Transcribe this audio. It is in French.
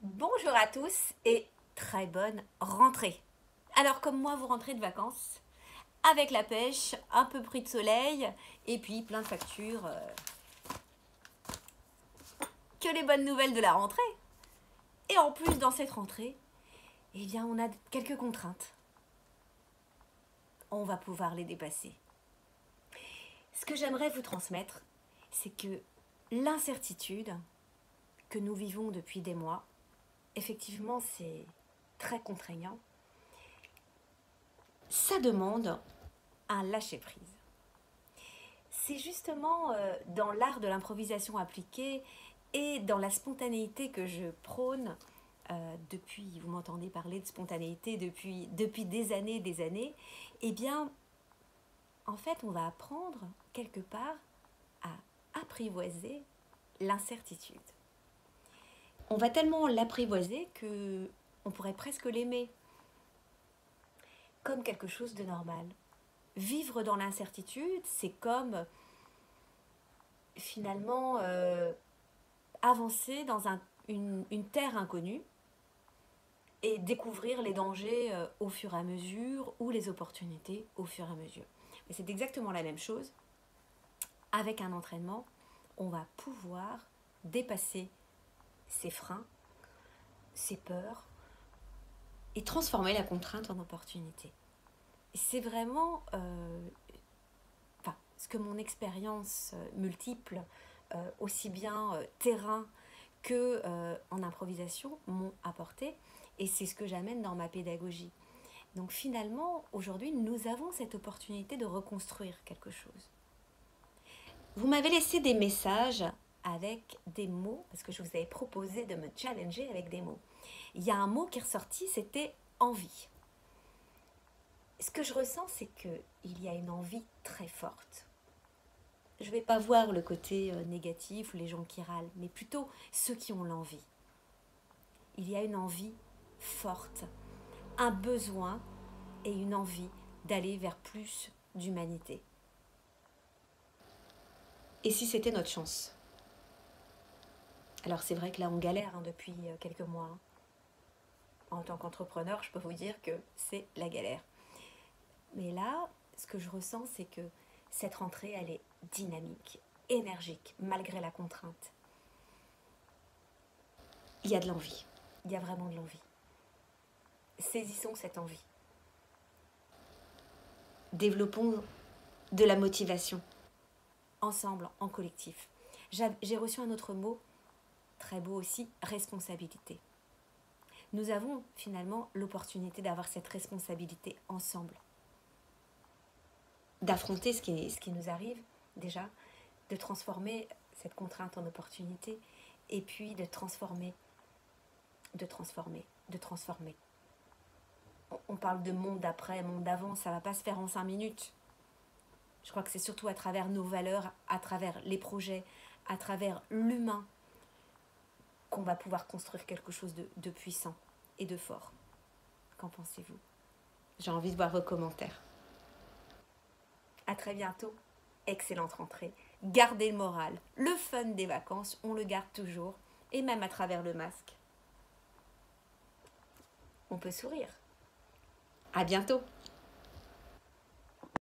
Bonjour à tous et très bonne rentrée. Alors comme moi, vous rentrez de vacances avec la pêche, un peu pris de soleil et puis plein de factures. Que les bonnes nouvelles de la rentrée. Et en plus dans cette rentrée, eh bien on a quelques contraintes. On va pouvoir les dépasser. Ce que j'aimerais vous transmettre, c'est que l'incertitude que nous vivons depuis des mois, effectivement c'est très contraignant. Ça demande un lâcher-prise. C'est justement dans l'art de l'improvisation appliquée et dans la spontanéité que je prône depuis, vous m'entendez parler de spontanéité depuis des années, eh bien, en fait, on va apprendre quelque part à apprivoiser l'incertitude. On va tellement l'apprivoiser que on pourrait presque l'aimer comme quelque chose de normal. Vivre dans l'incertitude, c'est comme finalement avancer dans une terre inconnue et découvrir les dangers au fur et à mesure ou les opportunités au fur et à mesure. Mais c'est exactement la même chose. Avec un entraînement, on va pouvoir dépasser ses freins, ses peurs et transformer la contrainte en opportunité. Et c'est vraiment ce que mon expérience multiple, aussi bien terrain que en improvisation, m'ont apporté. Et c'est ce que j'amène dans ma pédagogie. Donc finalement, aujourd'hui, nous avons cette opportunité de reconstruire quelque chose. Vous m'avez laissé des messages avec des mots, parce que je vous avais proposé de me challenger avec des mots. Il y a un mot qui est ressorti, c'était envie. Ce que je ressens, c'est qu'il y a une envie très forte. Je ne vais pas voir le côté négatif ou les gens qui râlent, mais plutôt ceux qui ont l'envie. Il y a une envie forte, un besoin et une envie d'aller vers plus d'humanité. Et si c'était notre chance? Alors c'est vrai que là on galère depuis quelques mois. En tant qu'entrepreneur, je peux vous dire que c'est la galère. Mais là, ce que je ressens, c'est que cette rentrée, elle est dynamique, énergique, malgré la contrainte. Il y a de l'envie. Il y a vraiment de l'envie. Saisissons cette envie. Développons de la motivation. Ensemble, en collectif. J'ai reçu un autre mot, très beau aussi, responsabilité. Nous avons finalement l'opportunité d'avoir cette responsabilité ensemble. D'affronter ce qui nous arrive déjà, de transformer cette contrainte en opportunité et puis de transformer. On parle de monde d'après, monde d'avant, ça ne va pas se faire en 5 minutes. Je crois que c'est surtout à travers nos valeurs, à travers les projets, à travers l'humain qu'on va pouvoir construire quelque chose de puissant et de fort. Qu'en pensez-vous? J'ai envie de voir vos commentaires. À très bientôt. Excellente rentrée. Gardez le moral. Le fun des vacances, on le garde toujours. Et même à travers le masque. On peut sourire. À bientôt.